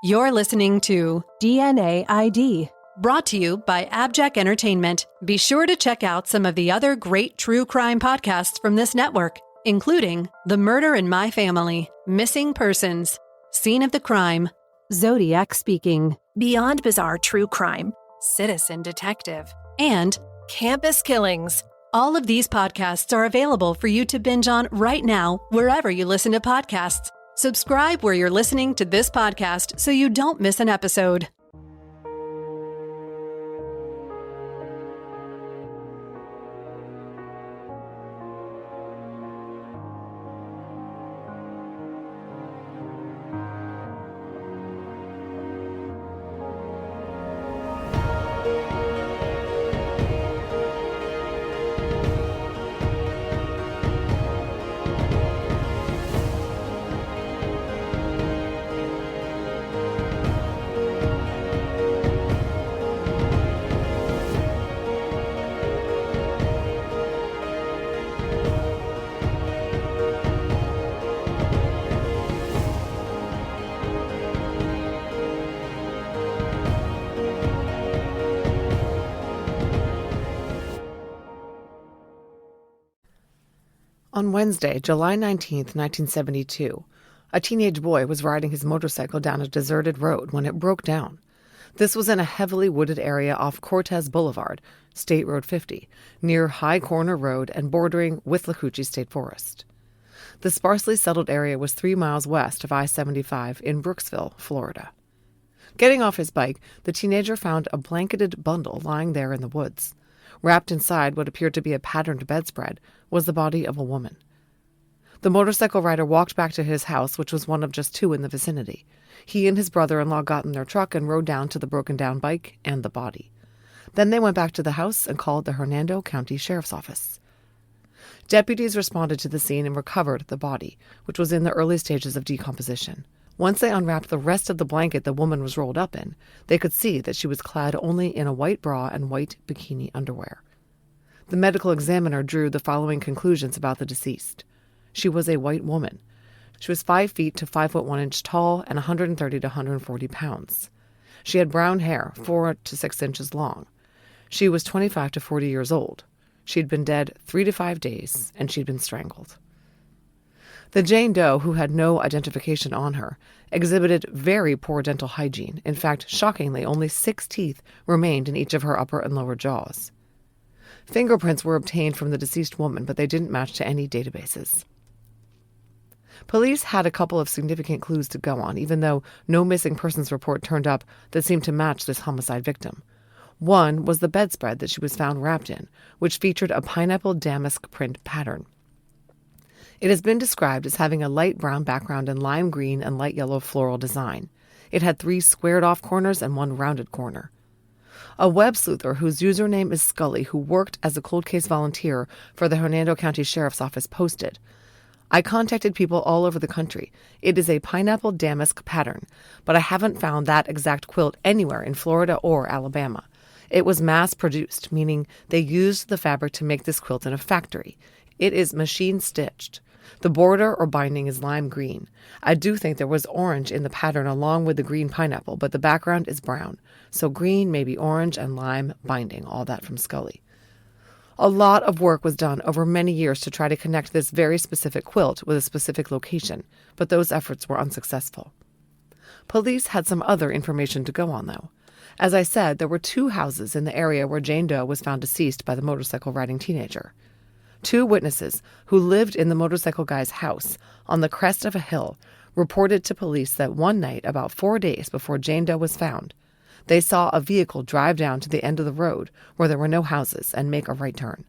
You're listening to DNA ID. Brought to you by AbJack Entertainment. Be sure to check out some of the other great true crime podcasts from this network, including The Murder in My Family, Missing Persons, Scene of the Crime, Zodiac Speaking, Beyond Bizarre True Crime, Citizen Detective, and Campus Killings. All of these podcasts are available for you to binge on right now, wherever you listen to podcasts. Subscribe where you're listening to this podcast so you don't miss an episode. On Wednesday, July 19, 1972, a teenage boy was riding his motorcycle down a deserted road when it broke down. This was in a heavily wooded area off Cortez Boulevard, State Road 50, near High Corner Road and bordering Withlacoochee State Forest. The sparsely settled area was 3 miles west of I-75 in Brooksville, Florida. Getting off his bike, the teenager found a blanketed bundle lying there in the woods. Wrapped inside what appeared to be a patterned bedspread was the body of a woman. The motorcycle rider walked back to his house, which was one of just 2 in the vicinity. He and his brother-in-law got in their truck and rode down to the broken-down bike and the body. Then they went back to the house and called the Hernando County Sheriff's Office. Deputies responded to the scene and recovered the body, which was in the early stages of decomposition. Once they unwrapped the rest of the blanket the woman was rolled up in, they could see that she was clad only in a white bra and white bikini underwear. The medical examiner drew the following conclusions about the deceased. She was a white woman. She was 5 feet to 5 foot 1 inch tall and 130 to 140 pounds. She had brown hair, 4 to 6 inches long. She was 25 to 40 years old. She'd been dead 3 to 5 days, and she'd been strangled. The Jane Doe, who had no identification on her, exhibited very poor dental hygiene. In fact, shockingly, only 6 teeth remained in each of her upper and lower jaws. Fingerprints were obtained from the deceased woman, but they didn't match to any databases. Police had a couple of significant clues to go on, even though no missing persons report turned up that seemed to match this homicide victim. One was the bedspread that she was found wrapped in, which featured a pineapple damask print pattern. It has been described as having a light brown background and lime green and light yellow floral design. It had 3 squared-off corners and 1 rounded corner. A web sleuther whose username is Scully, who worked as a cold case volunteer for the Hernando County Sheriff's Office, posted, "I contacted people all over the country. It is a pineapple damask pattern, but I haven't found that exact quilt anywhere in Florida or Alabama. It was mass-produced, meaning they used the fabric to make this quilt in a factory. It is machine-stitched. The border or binding is lime green. I do think there was orange in the pattern along with the green pineapple, but the background is brown. So green, maybe orange, and lime binding." All that from Scully. A lot of work was done over many years to try to connect this very specific quilt with a specific location, but those efforts were unsuccessful. Police had some other information to go on, though. As I said, there were 2 houses in the area where Jane Doe was found deceased by the motorcycle-riding teenager. 2 witnesses who lived in the motorcycle guy's house on the crest of a hill reported to police that one night, about 4 days before Jane Doe was found, they saw a vehicle drive down to the end of the road where there were no houses and make a right turn.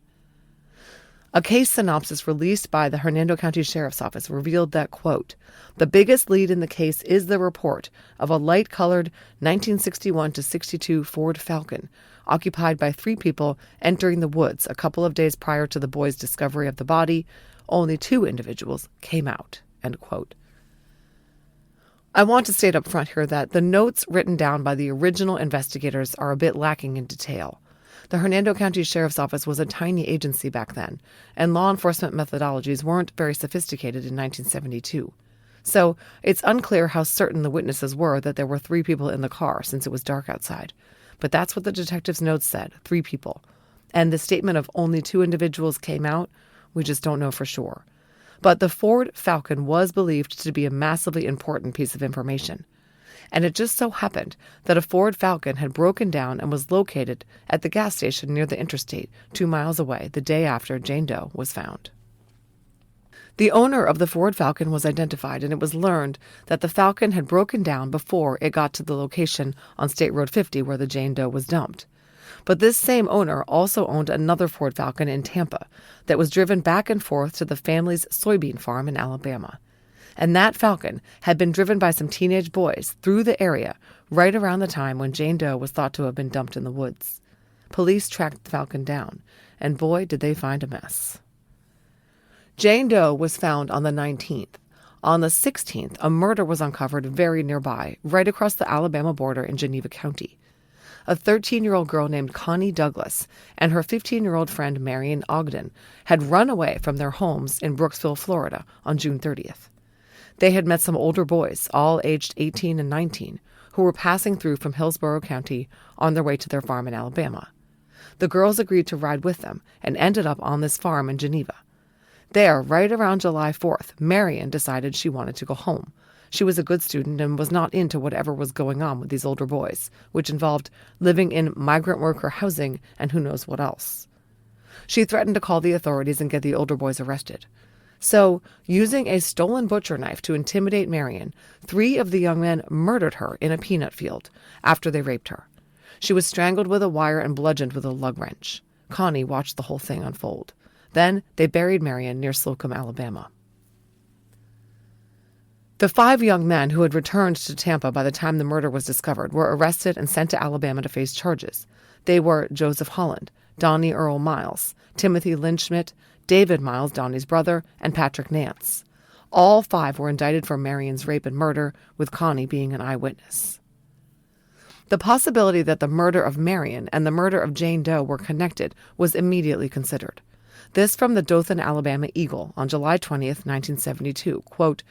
A case synopsis released by the Hernando County Sheriff's Office revealed that, quote, "The biggest lead in the case is the report of a light-colored 1961 to 62 Ford Falcon occupied by 3 people entering the woods a couple of days prior to the boy's discovery of the body. Only 2 individuals came out," end quote. I want to state up front here that the notes written down by the original investigators are a bit lacking in detail. The Hernando County Sheriff's Office was a tiny agency back then, and law enforcement methodologies weren't very sophisticated in 1972. So it's unclear how certain the witnesses were that there were 3 people in the car since it was dark outside. But that's what the detective's notes said, 3 people. And the statement of only 2 individuals came out, we just don't know for sure. But the Ford Falcon was believed to be a massively important piece of information. And it just so happened that a Ford Falcon had broken down and was located at the gas station near the interstate 2 miles away the day after Jane Doe was found. The owner of the Ford Falcon was identified, and it was learned that the Falcon had broken down before it got to the location on State Road 50 where the Jane Doe was dumped. But this same owner also owned another Ford Falcon in Tampa that was driven back and forth to the family's soybean farm in Alabama. And that Falcon had been driven by some teenage boys through the area right around the time when Jane Doe was thought to have been dumped in the woods. Police tracked the Falcon down, and boy, did they find a mess. Jane Doe was found on the 19th. On the 16th, a murder was uncovered very nearby, right across the Alabama border in Geneva County. A 13-year-old girl named Connie Douglas and her 15-year-old friend Marion Ogden had run away from their homes in Brooksville, Florida on June 30th. They had met some older boys, all aged 18 and 19, who were passing through from Hillsborough County on their way to their farm in Alabama. The girls agreed to ride with them and ended up on this farm in Geneva. There, right around July 4th, Marion decided she wanted to go home. She was a good student and was not into whatever was going on with these older boys, which involved living in migrant worker housing and who knows what else. She threatened to call the authorities and get the older boys arrested. So, using a stolen butcher knife to intimidate Marion, 3 of the young men murdered her in a peanut field after they raped her. She was strangled with a wire and bludgeoned with a lug wrench. Connie watched the whole thing unfold. Then they buried Marion near Slocum, Alabama. The 5 young men who had returned to Tampa by the time the murder was discovered were arrested and sent to Alabama to face charges. They were Joseph Holland, Donnie Earl Miles, Timothy Lindschmidt, David Miles, Donnie's brother, and Patrick Nance. All 5 were indicted for Marion's rape and murder, with Connie being an eyewitness. The possibility that the murder of Marion and the murder of Jane Doe were connected was immediately considered. This from the Dothan, Alabama Eagle on July 20th, 1972, quote,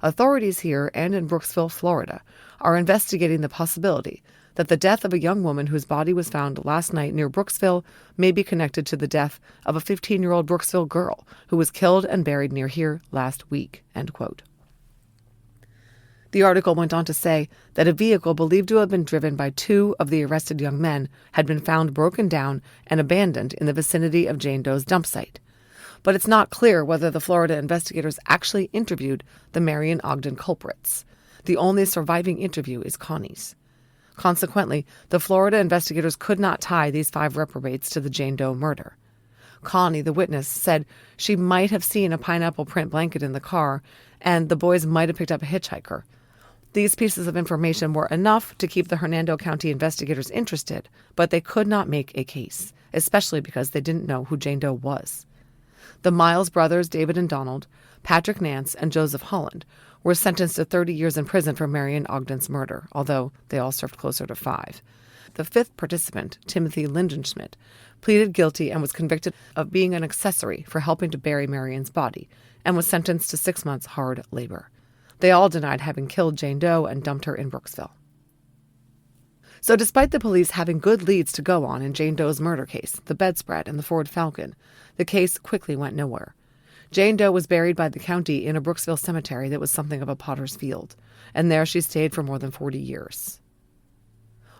"Authorities here and in Brooksville, Florida, are investigating the possibility that the death of a young woman whose body was found last night near Brooksville may be connected to the death of a 15-year-old Brooksville girl who was killed and buried near here last week," end quote. The article went on to say that a vehicle believed to have been driven by 2 of the arrested young men had been found broken down and abandoned in the vicinity of Jane Doe's dump site. But it's not clear whether the Florida investigators actually interviewed the Marion Ogden culprits. The only surviving interview is Connie's. Consequently, the Florida investigators could not tie these 5 reprobates to the Jane Doe murder. Connie, the witness, said she might have seen a pineapple print blanket in the car, and the boys might have picked up a hitchhiker. These pieces of information were enough to keep the Hernando County investigators interested, but they could not make a case, especially because they didn't know who Jane Doe was. The Miles brothers, David and Donald, Patrick Nance, and Joseph Holland, were sentenced to 30 years in prison for Marion Ogden's murder, although they all served closer to 5. The 5th participant, Timothy Lindenschmidt, pleaded guilty and was convicted of being an accessory for helping to bury Marion's body, and was sentenced to 6 months hard labor. They all denied having killed Jane Doe and dumped her in Brooksville. So despite the police having good leads to go on in Jane Doe's murder case, the bedspread and the Ford Falcon, the case quickly went nowhere. Jane Doe was buried by the county in a Brooksville cemetery that was something of a potter's field, and there she stayed for more than 40 years.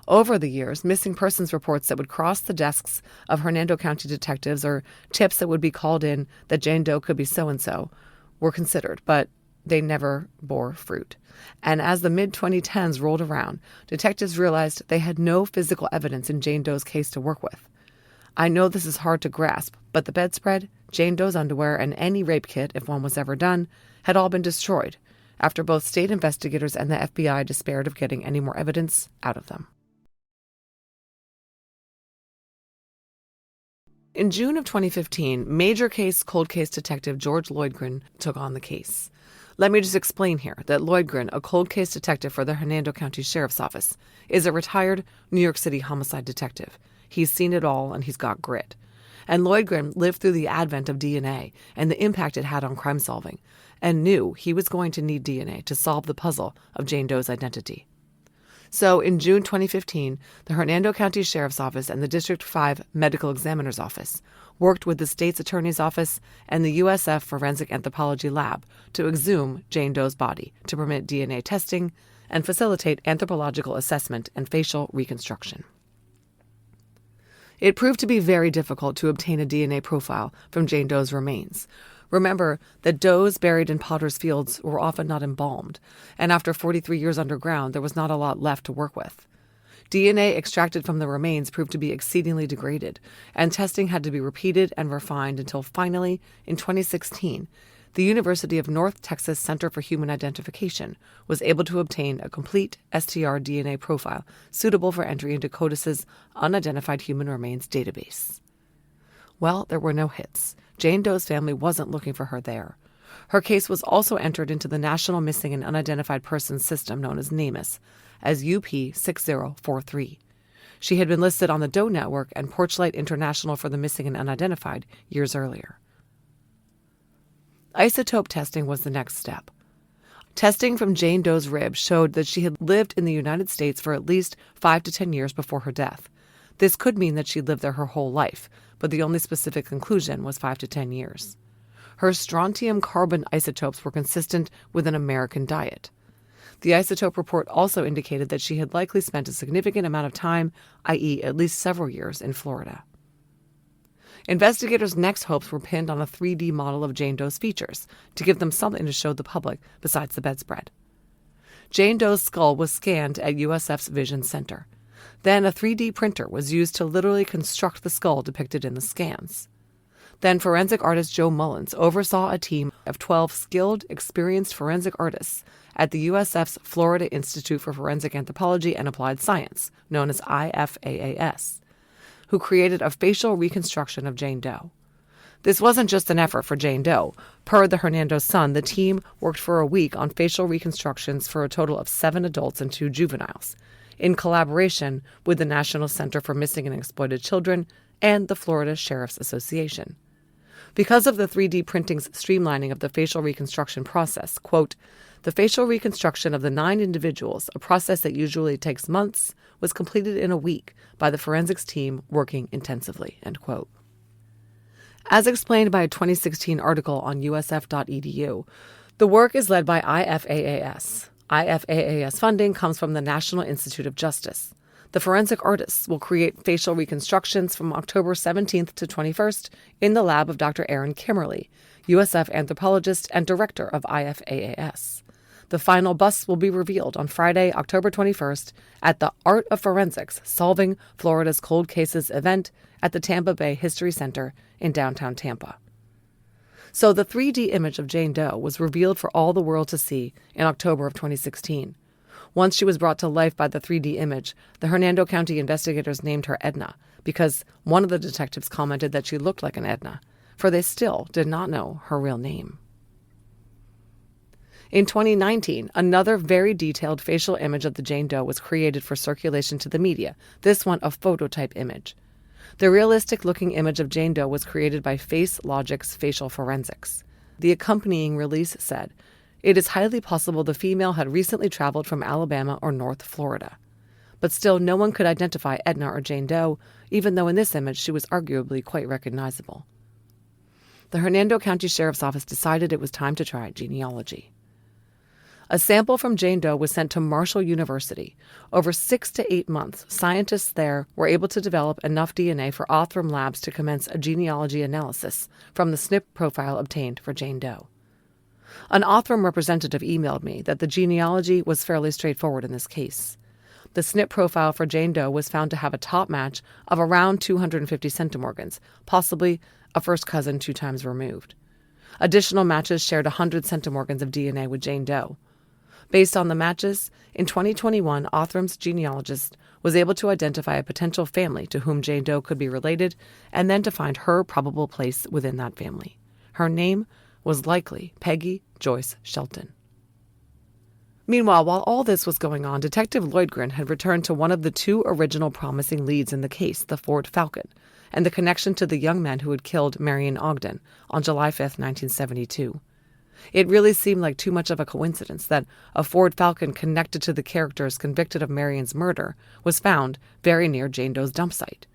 Over the years, missing persons reports that would cross the desks of Hernando County detectives or tips that would be called in that Jane Doe could be so-and-so were considered, but they never bore fruit. And as the mid-2010s rolled around, detectives realized they had no physical evidence in Jane Doe's case to work with. I know this is hard to grasp, but the bedspread, Jane Doe's underwear, and any rape kit, if one was ever done, had all been destroyed after both state investigators and the FBI despaired of getting any more evidence out of them. In June of 2015, major cold case detective George Lloydgren took on the case. Let me just explain here that Lloydgren, a cold case detective for the Hernando County Sheriff's Office, is a retired New York City homicide detective. He's seen it all, and he's got grit. And Lloydgren lived through the advent of DNA and the impact it had on crime solving. and knew he was going to need DNA to solve the puzzle of Jane Doe's identity. So in June 2015, the Hernando County Sheriff's Office and the District 5 Medical Examiner's Office worked with the state's attorney's office and the USF Forensic Anthropology Lab to exhume Jane Doe's body to permit DNA testing and facilitate anthropological assessment and facial reconstruction. It proved to be very difficult to obtain a DNA profile from Jane Doe's remains. Remember that does buried in Potter's Fields were often not embalmed, and after 43 years underground, there was not a lot left to work with. DNA extracted from the remains proved to be exceedingly degraded, and testing had to be repeated and refined until finally, in 2016, the University of North Texas Center for Human Identification was able to obtain a complete STR DNA profile suitable for entry into CODIS's Unidentified Human Remains database. Well, there were no hits. Jane Doe's family wasn't looking for her there. Her case was also entered into the National Missing and Unidentified Persons System known as NamUs as UP6043. She had been listed on the Doe Network and Porchlight International for the Missing and Unidentified years earlier. Isotope testing was the next step. Testing from Jane Doe's rib showed that she had lived in the United States for at least 5 to 10 years before her death. This could mean that she'd lived there her whole life, but the only specific conclusion was 5 to 10 years. Her strontium-carbon isotopes were consistent with an American diet. The isotope report also indicated that she had likely spent a significant amount of time, i.e. at least several years, in Florida. Investigators' next hopes were pinned on a 3D model of Jane Doe's features to give them something to show the public besides the bedspread. Jane Doe's skull was scanned at USF's Vision Center. Then a 3D printer was used to literally construct the skull depicted in the scans. Then forensic artist Joe Mullins oversaw a team of 12 skilled, experienced forensic artists at the USF's Florida Institute for Forensic Anthropology and Applied Science, known as IFAAS, who created a facial reconstruction of Jane Doe. This wasn't just an effort for Jane Doe. Per the Hernando Sun, the team worked for a week on facial reconstructions for a total of 7 adults and 2 juveniles, in collaboration with the National Center for Missing and Exploited Children and the Florida Sheriff's Association. Because of the 3D printing's streamlining of the facial reconstruction process, quote, the facial reconstruction of the 9 individuals, a process that usually takes months, was completed in a week by the forensics team working intensively, end quote. As explained by a 2016 article on usf.edu, the work is led by IFAAS. IFAAS funding comes from the National Institute of Justice. The forensic artists will create facial reconstructions from October 17th to 21st in the lab of Dr. Aaron Kimmerly, USF anthropologist and director of IFAAS. The final busts will be revealed on Friday, October 21st at the Art of Forensics Solving Florida's Cold Cases event at the Tampa Bay History Center in downtown Tampa. So the 3D image of Jane Doe was revealed for all the world to see in October of 2016. Once she was brought to life by the 3D image, the Hernando County investigators named her Edna because one of the detectives commented that she looked like an Edna, for they still did not know her real name. In 2019, another very detailed facial image of the Jane Doe was created for circulation to the media, this one a phototype image. The realistic-looking image of Jane Doe was created by Face Logic's Facial Forensics. The accompanying release said, "It is highly possible the female had recently traveled from Alabama or North Florida." But still no one could identify Edna or Jane Doe, even though in this image she was arguably quite recognizable. The Hernando County Sheriff's Office decided it was time to try genealogy. A sample from Jane Doe was sent to Marshall University. Over 6 to 8 months, scientists there were able to develop enough DNA for Othram Labs to commence a genealogy analysis from the SNP profile obtained for Jane Doe. An Othram representative emailed me that the genealogy was fairly straightforward in this case. The SNP profile for Jane Doe was found to have a top match of around 250 centimorgans, possibly a first cousin 2 times removed. Additional matches shared 100 centimorgans of DNA with Jane Doe. Based on the matches, in 2021, Othram's genealogist was able to identify a potential family to whom Jane Doe could be related and then to find her probable place within that family. Her name was likely Peggy Joyce Shelton. Meanwhile, while all this was going on, Detective Lloydgren had returned to one of the 2 original promising leads in the case, the Ford Falcon, and the connection to the young men who had killed Marion Ogden on July 5, 1972. It really seemed like too much of a coincidence that a Ford Falcon connected to the characters convicted of Marion's murder was found very near Jane Doe's dump site.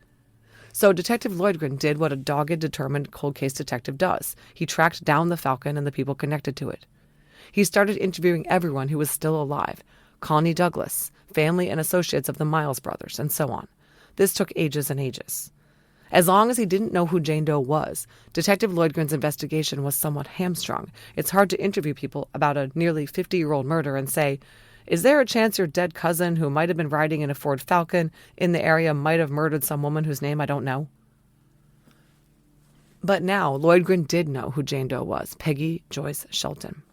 So Detective Lloydgren did what a dogged, determined cold case detective does. He tracked down the Falcon and the people connected to it. He started interviewing everyone who was still alive, Connie Douglas, family and associates of the Miles brothers, and so on. This took ages and ages. As long as he didn't know who Jane Doe was, Detective Lloydgren's investigation was somewhat hamstrung. It's hard to interview people about a nearly 50-year-old murder and say, is there a chance your dead cousin who might have been riding in a Ford Falcon in the area might have murdered some woman whose name I don't know? But now, Lloydgren did know who Jane Doe was, Peggy Joyce Shelton.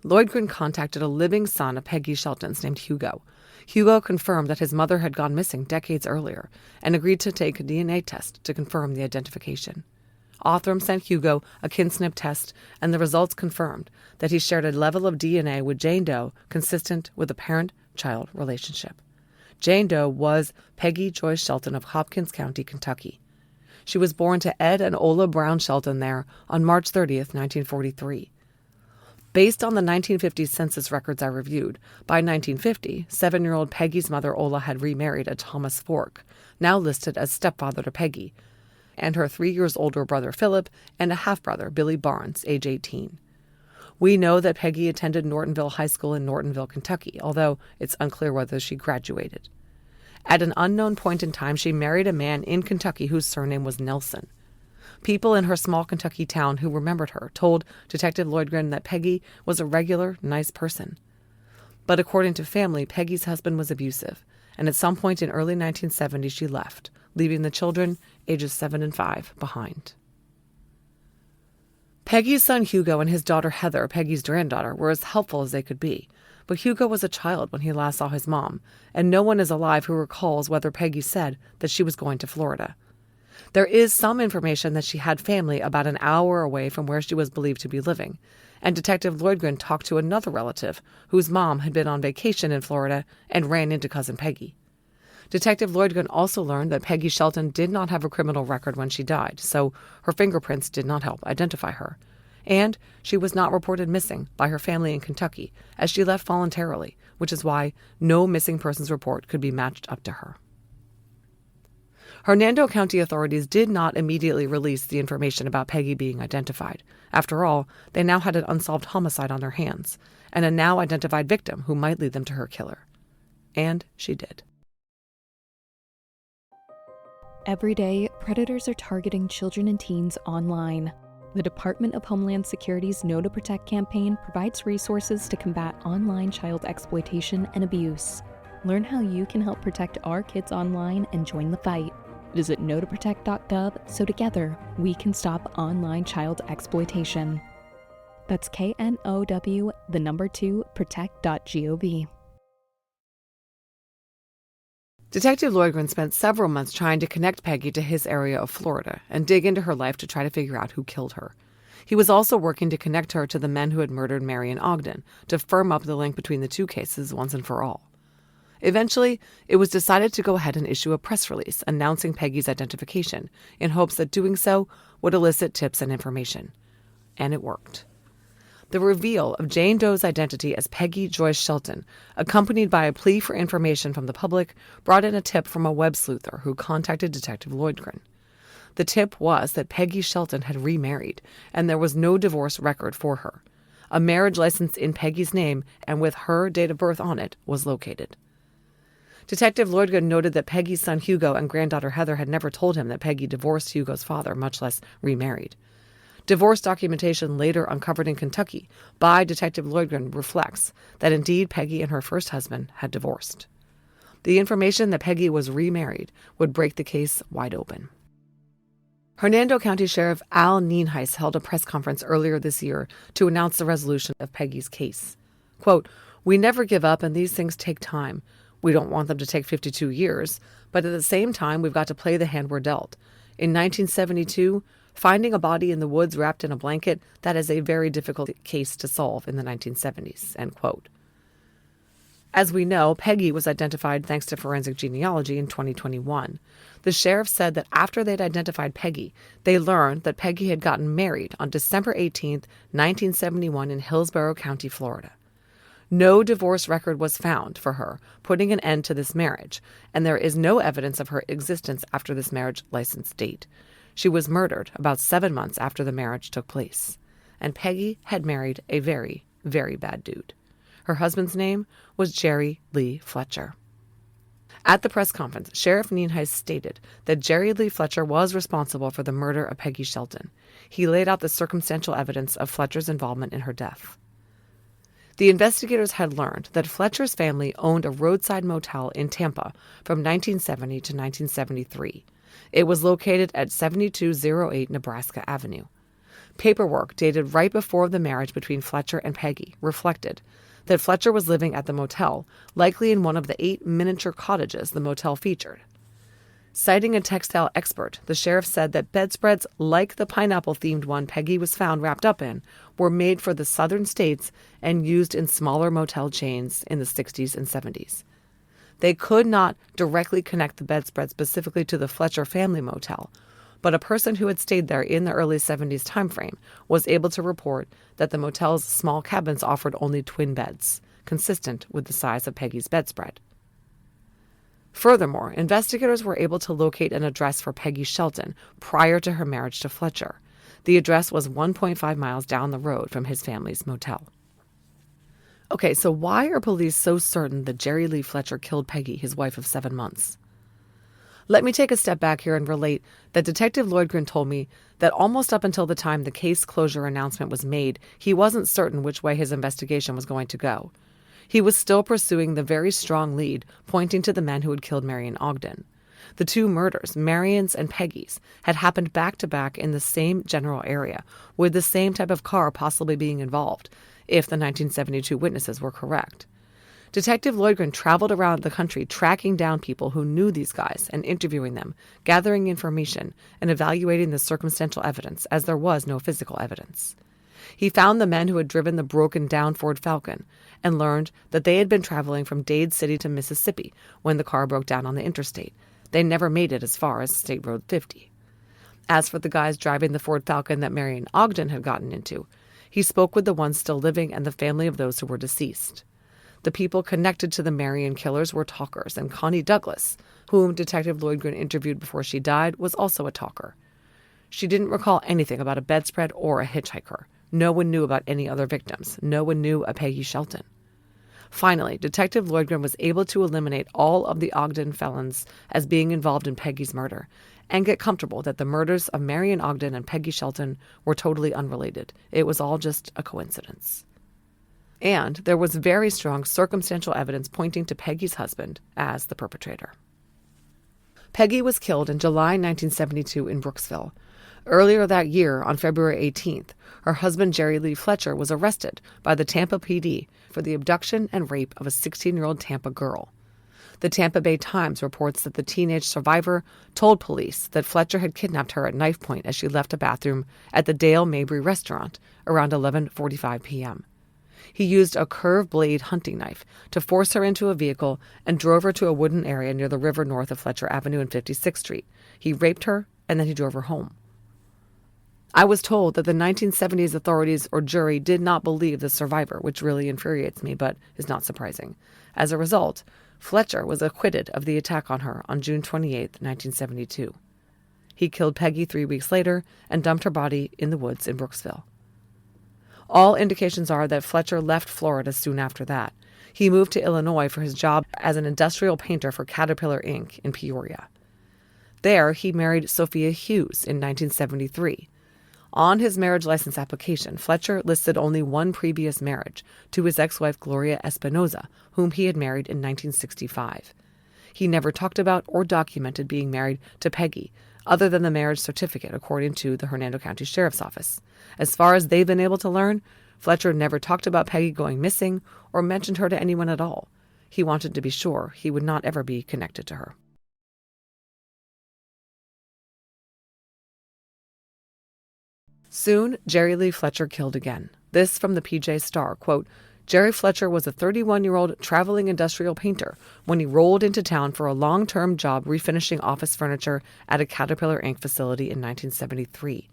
Lloydgren contacted a living son of Peggy Shelton's named Hugo. Hugo confirmed that his mother had gone missing decades earlier and agreed to take a DNA test to confirm the identification. Othram sent Hugo a kinsnip test, and the results confirmed that he shared a level of DNA with Jane Doe consistent with a parent-child relationship. Jane Doe was Peggy Joyce Shelton of Hopkins County, Kentucky. She was born to Ed and Ola Brown Shelton there on March 30th, 1943. Based on the 1950 census records I reviewed, by 1950, 7-year-old Peggy's mother Ola had remarried a Thomas Fork, now listed as stepfather to Peggy, and her 3 years older brother Philip and a half-brother, Billy Barnes, age 18. We know that Peggy attended Nortonville High School in Nortonville, Kentucky, although it's unclear whether she graduated. At an unknown point in time, she married a man in Kentucky whose surname was Nelson. People in her small Kentucky town who remembered her told Detective Lloydgren that Peggy was a regular, nice person. But according to family, Peggy's husband was abusive, and at some point in early 1970 she left, leaving the children, ages 7 and 5, behind. Peggy's son Hugo and his daughter Heather, Peggy's granddaughter, were as helpful as they could be. But Hugo was a child when he last saw his mom, and no one is alive who recalls whether Peggy said that she was going to Florida. There is some information that she had family about an hour away from where she was believed to be living, and Detective Lloydgren talked to another relative whose mom had been on vacation in Florida and ran into Cousin Peggy. Detective Lloydgren also learned that Peggy Shelton did not have a criminal record when she died, so her fingerprints did not help identify her. And she was not reported missing by her family in Kentucky, as she left voluntarily, which is why no missing persons report could be matched up to her. Hernando County authorities did not immediately release the information about Peggy being identified. After all, they now had an unsolved homicide on their hands, and a now identified victim who might lead them to her killer. And she did. Every day, predators are targeting children and teens online. The Department of Homeland Security's Know to Protect campaign provides resources to combat online child exploitation and abuse. Learn how you can help protect our kids online and join the fight. Visit knowtoprotect.gov so together we can stop online child exploitation. That's KNOW, 2, protect.gov. Detective Lloydgren spent several months trying to connect Peggy to his area of Florida and dig into her life to try to figure out who killed her. He was also working to connect her to the men who had murdered Marion Ogden, to firm up the link between the two cases once and for all. Eventually, it was decided to go ahead and issue a press release announcing Peggy's identification, in hopes that doing so would elicit tips and information. And it worked. The reveal of Jane Doe's identity as Peggy Joyce Shelton, accompanied by a plea for information from the public, brought in a tip from a web sleuther who contacted Detective Lloydgren. The tip was that Peggy Shelton had remarried, and there was no divorce record for her. A marriage license in Peggy's name and with her date of birth on it was located. Detective Lloydgren noted that Peggy's son Hugo and granddaughter Heather had never told him that Peggy divorced Hugo's father, much less remarried. Divorce documentation later uncovered in Kentucky by Detective Lloydgren reflects that indeed Peggy and her first husband had divorced. The information that Peggy was remarried would break the case wide open. Hernando County Sheriff Al Nienhuis held a press conference earlier this year to announce the resolution of Peggy's case. Quote, "We never give up and these things take time. We don't want them to take 52 years, but at the same time, we've got to play the hand we're dealt. In 1972, finding a body in the woods wrapped in a blanket, that is a very difficult case to solve in the 1970s, end quote. As we know, Peggy was identified thanks to forensic genealogy in 2021. The sheriff said that after they'd identified Peggy, they learned that Peggy had gotten married on December 18, 1971 in Hillsborough County, Florida. No divorce record was found for her, putting an end to this marriage, and there is no evidence of her existence after this marriage license date. She was murdered about 7 months after the marriage took place. And Peggy had married a very, very bad dude. Her husband's name was Jerry Lee Fletcher. At the press conference, Sheriff Nienhuis stated that Jerry Lee Fletcher was responsible for the murder of Peggy Shelton. He laid out the circumstantial evidence of Fletcher's involvement in her death. The investigators had learned that Fletcher's family owned a roadside motel in Tampa from 1970 to 1973. It was located at 7208 Nebraska Avenue. Paperwork dated right before the marriage between Fletcher and Peggy reflected that Fletcher was living at the motel, likely in one of the 8 miniature cottages the motel featured. Citing a textile expert, the sheriff said that bedspreads like the pineapple-themed one Peggy was found wrapped up in were made for the southern states and used in smaller motel chains in the 60s and 70s. They could not directly connect the bedspread specifically to the Fletcher family motel, but a person who had stayed there in the early 70s timeframe was able to report that the motel's small cabins offered only twin beds, consistent with the size of Peggy's bedspread. Furthermore, investigators were able to locate an address for Peggy Shelton prior to her marriage to Fletcher. The address was 1.5 miles down the road from his family's motel. Okay, so why are police so certain that Jerry Lee Fletcher killed Peggy, his wife of 7 months? Let me take a step back here and relate that Detective Lloydgren told me that almost up until the time the case closure announcement was made, he wasn't certain which way his investigation was going to go. He was still pursuing the very strong lead pointing to the men who had killed Marion Ogden. The 2 murders, Marion's and Peggy's, had happened back-to-back in the same general area, with the same type of car possibly being involved, if the 1972 witnesses were correct. Detective Lloydgren traveled around the country tracking down people who knew these guys and interviewing them, gathering information, and evaluating the circumstantial evidence, as there was no physical evidence. He found the men who had driven the broken-down Ford Falcon and learned that they had been traveling from Dade City to Mississippi when the car broke down on the interstate. They never made it as far as State Road 50. As for the guys driving the Ford Falcon that Marion Ogden had gotten into, he spoke with the ones still living and the family of those who were deceased. The people connected to the Marion killers were talkers, and Connie Douglas, whom Detective Lloydgren interviewed before she died, was also a talker. She didn't recall anything about a bedspread or a hitchhiker. No one knew about any other victims. No one knew a Peggy Shelton. Finally, Detective Lloydgren was able to eliminate all of the Ogden felons as being involved in Peggy's murder and get comfortable that the murders of Marion Ogden and Peggy Shelton were totally unrelated. It was all just a coincidence. And there was very strong circumstantial evidence pointing to Peggy's husband as the perpetrator. Peggy was killed in July 1972 in Brooksville. Earlier that year, on February 18th, her husband Jerry Lee Fletcher was arrested by the Tampa PD for the abduction and rape of a 16-year-old Tampa girl. The Tampa Bay Times reports that the teenage survivor told police that Fletcher had kidnapped her at knife point as she left a bathroom at the Dale Mabry restaurant around 11:45 p.m. He used a curved blade hunting knife to force her into a vehicle and drove her to a wooden area near the river north of Fletcher Avenue and 56th Street. He raped her, and then he drove her home. I was told that the 1970s authorities or jury did not believe the survivor, which really infuriates me, but is not surprising. As a result, Fletcher was acquitted of the attack on her on June 28, 1972. He killed Peggy 3 weeks later and dumped her body in the woods in Brooksville. All indications are that Fletcher left Florida soon after that. He moved to Illinois for his job as an industrial painter for Caterpillar Inc. in Peoria. There, he married Sophia Hughes in 1973. On his marriage license application, Fletcher listed only one previous marriage, to his ex-wife Gloria Espinoza, whom he had married in 1965. He never talked about or documented being married to Peggy, other than the marriage certificate, according to the Hernando County Sheriff's Office. As far as they've been able to learn, Fletcher never talked about Peggy going missing or mentioned her to anyone at all. He wanted to be sure he would not ever be connected to her. Soon, Jerry Lee Fletcher killed again. This from the PJ Star, quote, Jerry Fletcher was a 31-year-old traveling industrial painter when he rolled into town for a long-term job refinishing office furniture at a Caterpillar Inc. facility in 1973.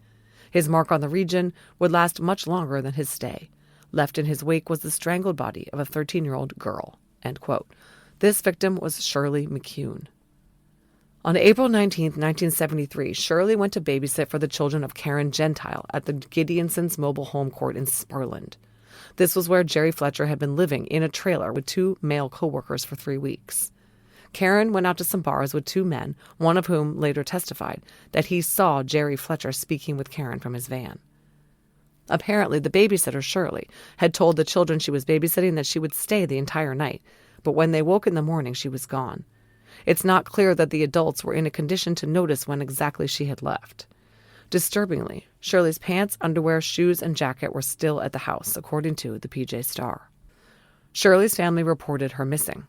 His mark on the region would last much longer than his stay. Left in his wake was the strangled body of a 13-year-old girl." End quote. This victim was Shirley McCune. On April 19, 1973, Shirley went to babysit for the children of Karen Gentile at the Gideonsons Mobile Home Court in Sparland. This was where Jerry Fletcher had been living in a trailer with 2 male co-workers for 3 weeks. Karen went out to some bars with 2 men, one of whom later testified that he saw Jerry Fletcher speaking with Karen from his van. Apparently, the babysitter, Shirley, had told the children she was babysitting that she would stay the entire night, but when they woke in the morning, she was gone. It's not clear that the adults were in a condition to notice when exactly she had left. Disturbingly, Shirley's pants, underwear, shoes, and jacket were still at the house, according to the PJ Star. Shirley's family reported her missing.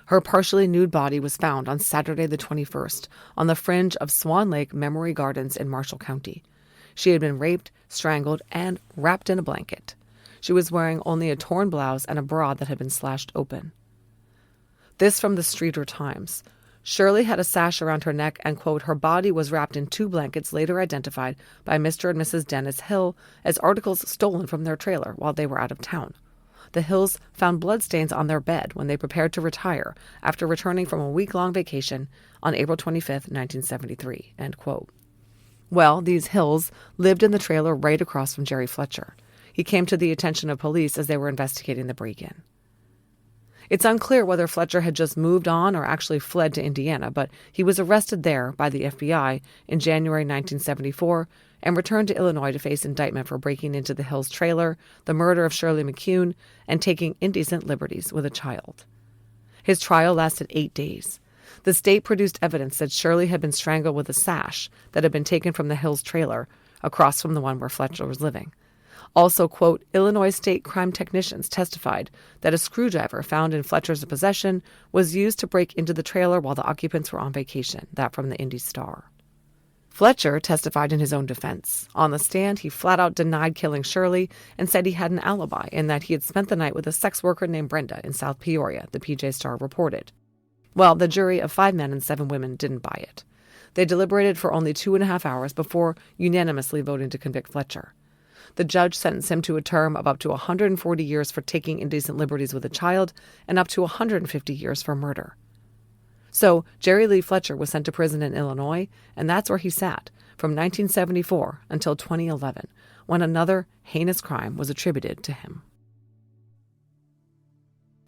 Her partially nude body was found on Saturday the 21st on the fringe of Swan Lake Memory Gardens in Marshall County. She had been raped, strangled, and wrapped in a blanket. She was wearing only a torn blouse and a bra that had been slashed open. This from the Streeter Times. Shirley had a sash around her neck and, quote, her body was wrapped in 2 blankets later identified by Mr. and Mrs. Dennis Hill as articles stolen from their trailer while they were out of town. The Hills found bloodstains on their bed when they prepared to retire after returning from a week-long vacation on April 25, 1973, end quote. Well, these Hills lived in the trailer right across from Jerry Fletcher. He came to the attention of police as they were investigating the break-in. It's unclear whether Fletcher had just moved on or actually fled to Indiana, but he was arrested there by the FBI in January 1974 and returned to Illinois to face indictment for breaking into the Hills trailer, the murder of Shirley McCune, and taking indecent liberties with a child. His trial lasted 8 days. The state produced evidence that Shirley had been strangled with a sash that had been taken from the Hills trailer across from the one where Fletcher was living. Also, quote, Illinois state crime technicians testified that a screwdriver found in Fletcher's possession was used to break into the trailer while the occupants were on vacation, that from the Indy Star. Fletcher testified in his own defense. On the stand, he flat out denied killing Shirley and said he had an alibi and that he had spent the night with a sex worker named Brenda in South Peoria, the PJ Star reported. Well, the jury of 5 men and 7 women didn't buy it. They deliberated for only 2.5 hours before unanimously voting to convict Fletcher. The judge sentenced him to a term of up to 140 years for taking indecent liberties with a child and up to 150 years for murder. So Jerry Lee Fletcher was sent to prison in Illinois, and that's where he sat from 1974 until 2011, when another heinous crime was attributed to him.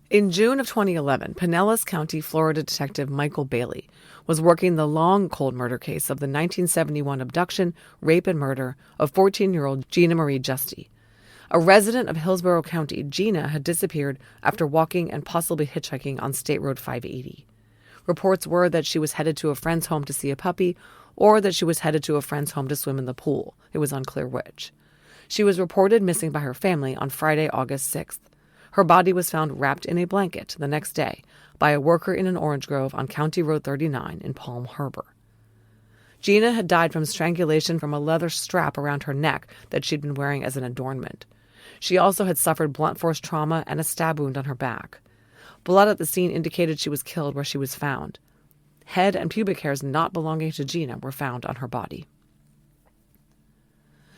In June of 2011, Pinellas County, Florida detective Michael Bailey was working the long, cold murder case of the 1971 abduction, rape, and murder of 14-year-old Gina Marie Justy. A resident of Hillsborough County, Gina had disappeared after walking and possibly hitchhiking on State Road 580. Reports were that she was headed to a friend's home to see a puppy, or that she was headed to a friend's home to swim in the pool. It was unclear which. She was reported missing by her family on Friday, August 6th. Her body was found wrapped in a blanket the next day by a worker in an orange grove on County Road 39 in Palm Harbor. Gina had died from strangulation from a leather strap around her neck that she'd been wearing as an adornment. She also had suffered blunt force trauma and a stab wound on her back. Blood at the scene indicated she was killed where she was found. Head and pubic hairs not belonging to Gina were found on her body.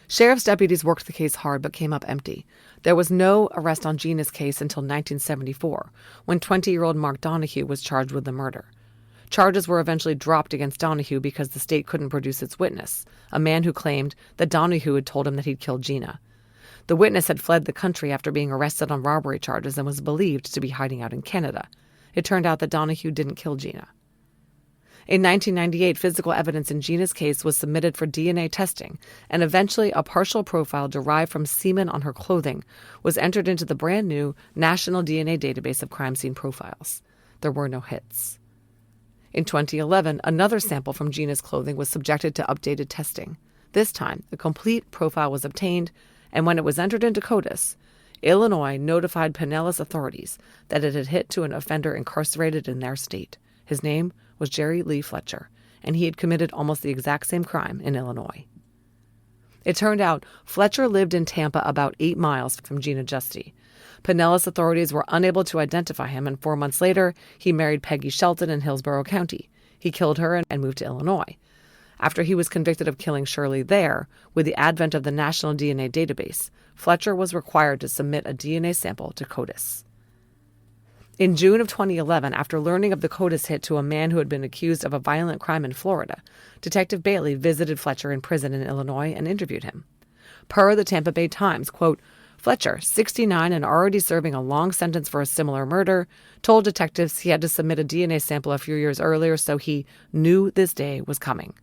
Sheriff's deputies worked the case hard but came up empty. There was no arrest on Gina's case until 1974, when 20-year-old Mark Donahue was charged with the murder. Charges were eventually dropped against Donahue because the state couldn't produce its witness, a man who claimed that Donahue had told him that he'd killed Gina. The witness had fled the country after being arrested on robbery charges and was believed to be hiding out in Canada. It turned out that Donahue didn't kill Gina. In 1998, physical evidence in Gina's case was submitted for DNA testing, and eventually a partial profile derived from semen on her clothing was entered into the brand-new National DNA Database of Crime Scene Profiles. There were no hits. In 2011, another sample from Gina's clothing was subjected to updated testing. This time, a complete profile was obtained, and when it was entered into CODIS, Illinois notified Pinellas authorities that it had hit to an offender incarcerated in their state. His name was Jerry Lee Fletcher, and he had committed almost the exact same crime in Illinois. It turned out Fletcher lived in Tampa about 8 miles from Gina Justy. Pinellas authorities were unable to identify him, and 4 months later, he married Peggy Shelton in Hillsborough County. He killed her and moved to Illinois. After he was convicted of killing Shirley there, with the advent of the National DNA Database, Fletcher was required to submit a DNA sample to CODIS. In June of 2011, after learning of the CODIS hit to a man who had been accused of a violent crime in Florida, Detective Bailey visited Fletcher in prison in Illinois and interviewed him. Per the Tampa Bay Times, quote, Fletcher, 69 and already serving a long sentence for a similar murder, told detectives he had to submit a DNA sample a few years earlier, so he knew this day was coming.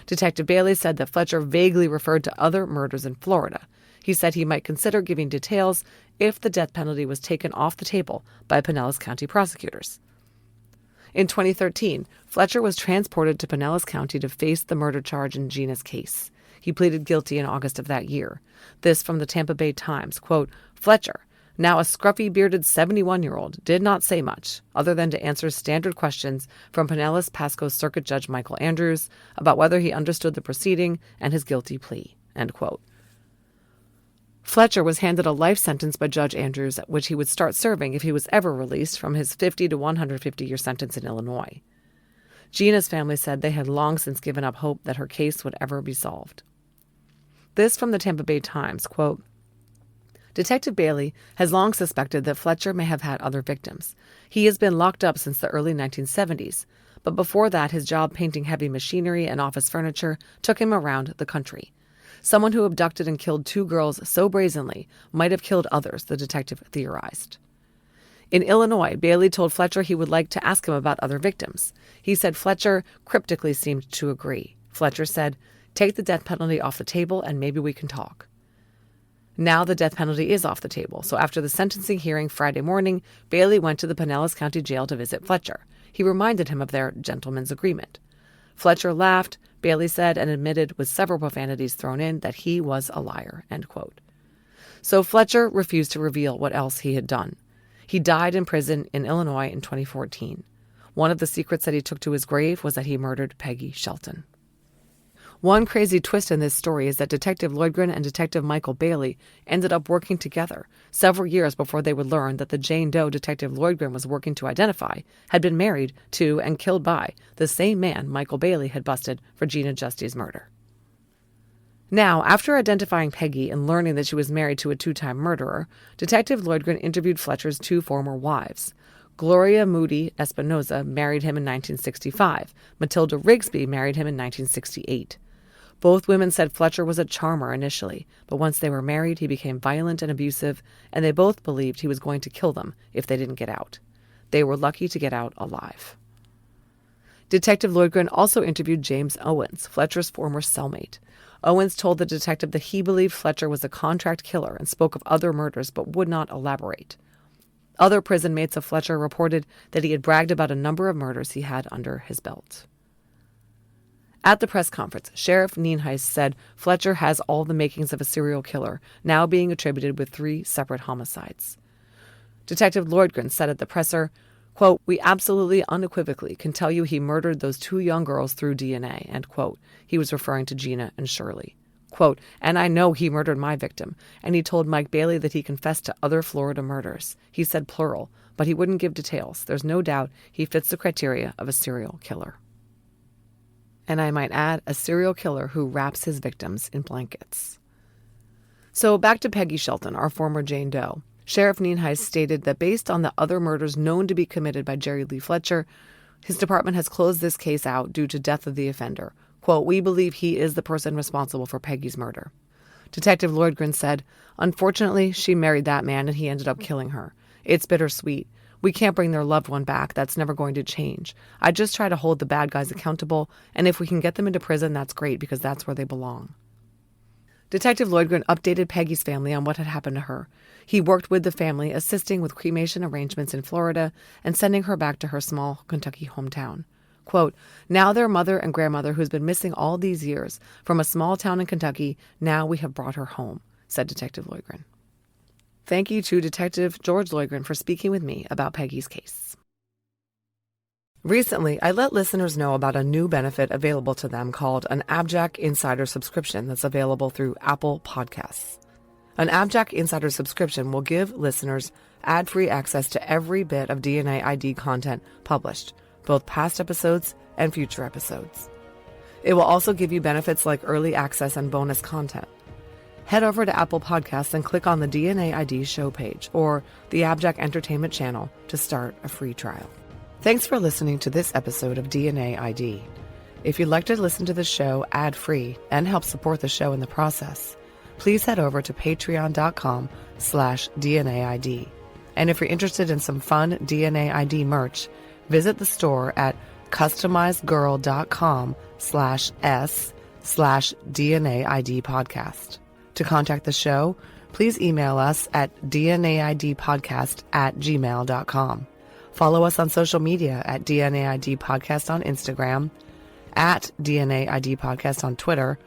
Detective Bailey said that Fletcher vaguely referred to other murders in Florida. He said he might consider giving details if the death penalty was taken off the table by Pinellas County prosecutors. In 2013, Fletcher was transported to Pinellas County to face the murder charge in Gina's case. He pleaded guilty in August of that year. This from the Tampa Bay Times, quote, Fletcher, now a scruffy, bearded 71-year-old, did not say much, other than to answer standard questions from Pinellas Pasco Circuit Judge Michael Andrews about whether he understood the proceeding and his guilty plea, end quote. Fletcher was handed a life sentence by Judge Andrews, which he would start serving if he was ever released from his 50 to 150-year sentence in Illinois. Gina's family said they had long since given up hope that her case would ever be solved. This from the Tampa Bay Times, quote, Detective Bailey has long suspected that Fletcher may have had other victims. He has been locked up since the early 1970s, but before that his job painting heavy machinery and office furniture took him around the country. Someone who abducted and killed 2 girls so brazenly might have killed others, the detective theorized. In Illinois, Bailey told Fletcher he would like to ask him about other victims. He said Fletcher cryptically seemed to agree. Fletcher said, take the death penalty off the table and maybe we can talk. Now the death penalty is off the table, so after the sentencing hearing Friday morning, Bailey went to the Pinellas County Jail to visit Fletcher. He reminded him of their gentleman's agreement. Fletcher laughed, Bailey said, and admitted with several profanities thrown in that he was a liar, end quote. So Fletcher refused to reveal what else he had done. He died in prison in Illinois in 2014. One of the secrets that he took to his grave was that he murdered Peggy Shelton. One crazy twist in this story is that Detective Lloydgren and Detective Michael Bailey ended up working together several years before they would learn that the Jane Doe Detective Lloydgren was working to identify had been married to and killed by the same man Michael Bailey had busted for Gina Justy's murder. Now, after identifying Peggy and learning that she was married to a 2-time murderer, Detective Lloydgren interviewed Fletcher's 2 former wives. Gloria Moody Espinoza married him in 1965. Matilda Rigsby married him in 1968. Both women said Fletcher was a charmer initially, but once they were married, he became violent and abusive, and they both believed he was going to kill them if they didn't get out. They were lucky to get out alive. Detective Lloydgren also interviewed James Owens, Fletcher's former cellmate. Owens told the detective that he believed Fletcher was a contract killer and spoke of other murders but would not elaborate. Other prison mates of Fletcher reported that he had bragged about a number of murders he had under his belt. At the press conference, Sheriff Nienhuis said Fletcher has all the makings of a serial killer, now being attributed with 3 separate homicides. Detective Lloydgren said at the presser, quote, we absolutely unequivocally can tell you he murdered those 2 young girls through DNA, end quote. He was referring to Gina and Shirley. Quote, and I know he murdered my victim, and he told Mike Bailey that he confessed to other Florida murders. He said plural, but he wouldn't give details. There's no doubt he fits the criteria of a serial killer. And I might add, a serial killer who wraps his victims in blankets. So back to Peggy Shelton, our former Jane Doe. Sheriff Nienhuis stated that based on the other murders known to be committed by Jerry Lee Fletcher, his department has closed this case out due to death of the offender. Quote, we believe he is the person responsible for Peggy's murder. Detective Lloydgren said, unfortunately, she married that man and he ended up killing her. It's bittersweet. We can't bring their loved one back. That's never going to change. I just try to hold the bad guys accountable, and if we can get them into prison, that's great because that's where they belong. Detective Lloydgren updated Peggy's family on what had happened to her. He worked with the family, assisting with cremation arrangements in Florida and sending her back to her small Kentucky hometown. Quote, now their mother and grandmother, who's been missing all these years from a small town in Kentucky, now we have brought her home, said Detective Lloydgren. Thank you to Detective George Lloydgren for speaking with me about Peggy's case. Recently, I let listeners know about a new benefit available to them called an AbJack Insider subscription that's available through Apple Podcasts. An AbJack Insider subscription will give listeners ad-free access to every bit of DNA ID content published, both past episodes and future episodes. It will also give you benefits like early access and bonus content. Head over to Apple Podcasts and click on the DNA ID show page or the AbJack Entertainment channel to start a free trial. Thanks for listening to this episode of DNA ID. If you'd like to listen to the show ad-free and help support the show in the process, please head over to patreon.com/DNAID. And if you're interested in some fun DNA ID merch, visit the store at customizedgirl.com/s/DNAID podcast. To contact the show, please email us at dnaidpodcast@gmail.com. Follow us on social media at DNAID Podcast on Instagram, at DNAID Podcast on Twitter,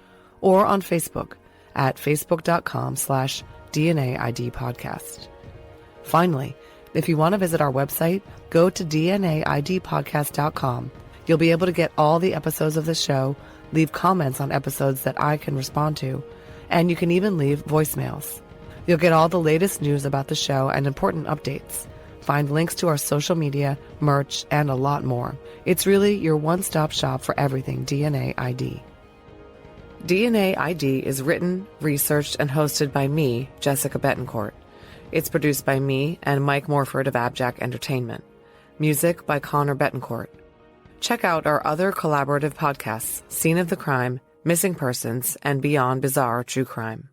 or on Facebook at facebook.com/DNAID Podcast. Finally, if you want to visit our website, go to DNAIDpodcast.com. You'll be able to get all the episodes of the show, leave comments on episodes that I can respond to, and you can even leave voicemails. You'll get all the latest news about the show and important updates. Find links to our social media, merch, and a lot more. It's really your one-stop shop for everything DNA ID. DNA ID is written, researched, and hosted by me, Jessica Betancourt. It's produced by me and Mike Morford of AbJack Entertainment. Music by Connor Betancourt. Check out our other collaborative podcasts, Scene of the Crime, Missing Persons, and Beyond Bizarre True Crime.